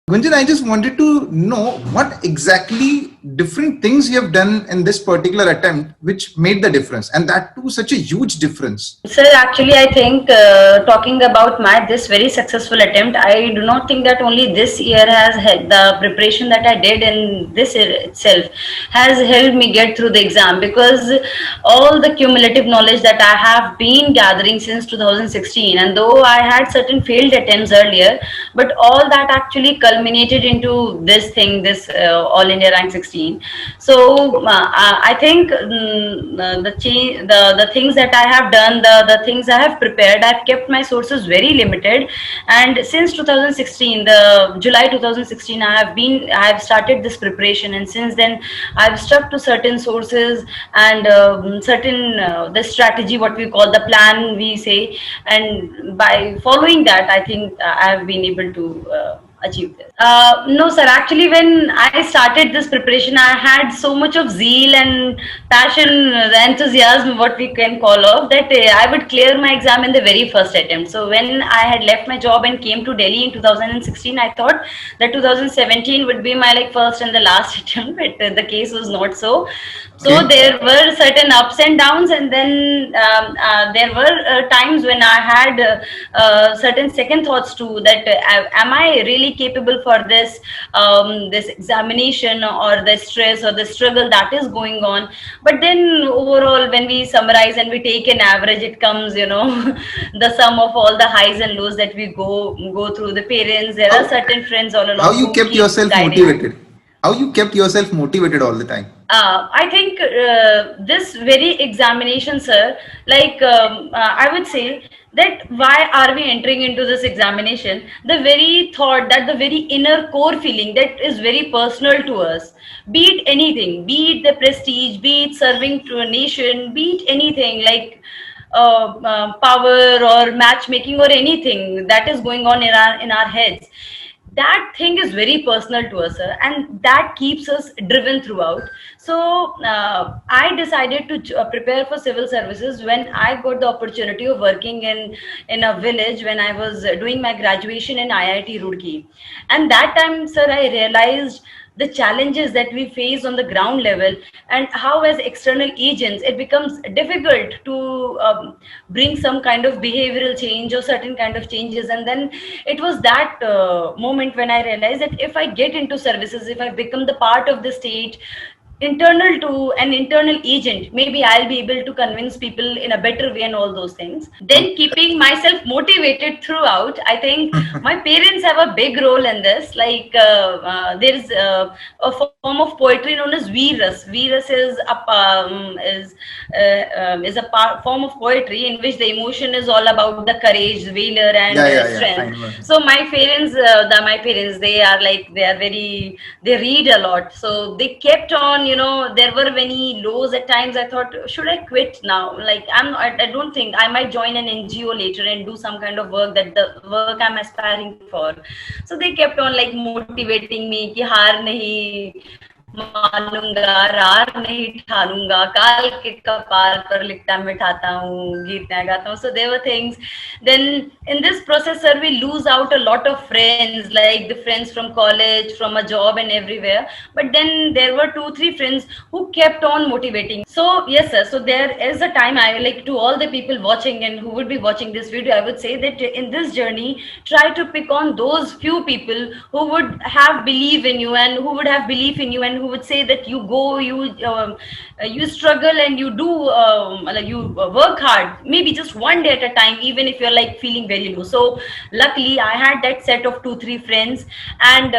Gunjan, I just wanted to know what exactly different things you have done in this particular attempt which made the difference, and that too such a huge difference. Sir, actually, I think talking about my this very successful attempt, I do not think that only this year has had the preparation that I did in this year itself has helped me get through the exam, because all the cumulative knowledge that I have been gathering since 2016, and though I had certain failed attempts earlier, but all that actually culminated into this thing, this All India Rank 16. So I think the things that I have done, the things I have prepared, I've kept my sources very limited. And since 2016, the July 2016, I have started this preparation, and since then I've stuck to certain sources and certain the strategy, what we call the plan, we say, and by following that, I think I have been able to achieve this. No, sir. Actually, when I started this preparation, I had so much of zeal and passion, enthusiasm, what we can call of, that I would clear my exam in the very first attempt. So when I had left my job and came to Delhi in 2016, I thought that 2017 would be my like first and the last attempt, but the case was not so. So Okay. there were certain ups and downs, and then there were times when I had certain second thoughts too, that am I really capable for this examination, or the stress or the struggle that is going on. But then overall, when we summarize and we take an average, it comes, the sum of all the highs and lows that we go through. The parents, there are How certain friends all how along you who kept keep yourself guiding. motivated? How you kept yourself motivated all the time? I think this very examination, sir, like I would say that why are we entering into this examination? The very thought, that the very inner core feeling that is very personal to us, be it anything, be it the prestige, be it serving to a nation, be it anything like power or matchmaking or anything that is going on in our heads, that thing is very personal to us, sir, and that keeps us driven throughout. So I decided to prepare for civil services when I got the opportunity of working in a village when I was doing my graduation in IIT Roorkee. And that time, sir, I realized the challenges that we face on the ground level, and how as external agents it becomes difficult to bring some kind of behavioral change or certain kind of changes. And then it was that moment when I realized that if I get into services, if I become the part of the state, internal to an internal agent, maybe I'll be able to convince people in a better way and all those things. Then keeping myself motivated throughout, I think my parents have a big role in this. Like there's a form of poetry known as Veerus. Veerus is a form of poetry in which the emotion is all about the courage, valor, and Yeah, yeah, yeah. I strength. know. So my parents, they are like, they read a lot, so they kept on, there were many lows at times. I thought, should I quit now? Like I don't think I might join an NGO later and do some kind of work, that the work I'm aspiring for. So they kept on like motivating me कि हार नहीं मानूंगा, रार नहीं ठानूंगा, काल के कपाल पर लिखता मिठाता हूँ, गीत मैं गाता हूँ. So there were things. Then in this process, sir, we lose out a lot of friends, like the friends from college, from a job, and everywhere. But then there were 2 3 friends who kept on motivating. So yes, sir, so there is a time, I like, to all the people watching and who would be watching this video, I would say that in this journey, try to pick on those few people who would have belief in you, and who would have belief in you, and who would say that you go, you struggle, and you do like you work hard, maybe just one day at a time, even if you're like feeling very low. So luckily I had that set of 2 3 friends. And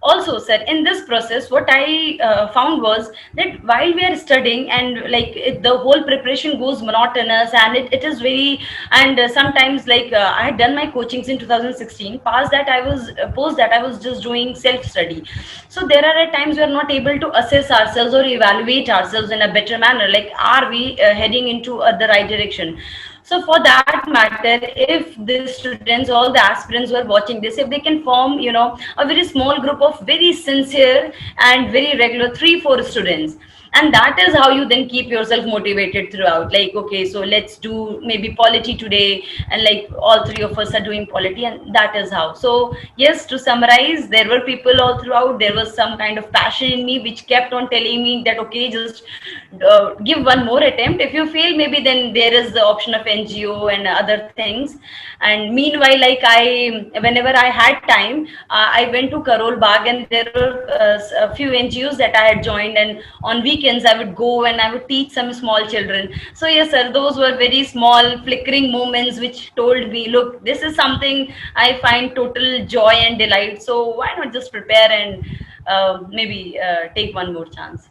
also, sir, in this process, what I found was that while we are studying, and like the whole preparation goes monotonous, and it is very, and sometimes like I had done my coachings in 2016. Past that, I was post that I was just doing self study. So there are at times we are not able to assess ourselves or evaluate ourselves in a better manner, like are we heading into the right direction. So for that matter, if the students, all the aspirants who are watching this, if they can form, a very small group of very sincere and very regular 3 4 students, and that is how you then keep yourself motivated throughout. Like, okay, so let's do maybe polity today, and like all three of us are doing polity, and that is how. So yes, to summarize, there were people all throughout. There was some kind of passion in me which kept on telling me that, okay, just give one more attempt. If you fail, maybe then there is the option of NGO and other things. And meanwhile, like, whenever I had time, I went to Karol Bagh, and there were a few NGOs that I had joined, and on weekends I would go and I would teach some small children. So yes, sir, those were very small flickering moments which told me, look, this is something I find total joy and delight, so why not just prepare and maybe take one more chance.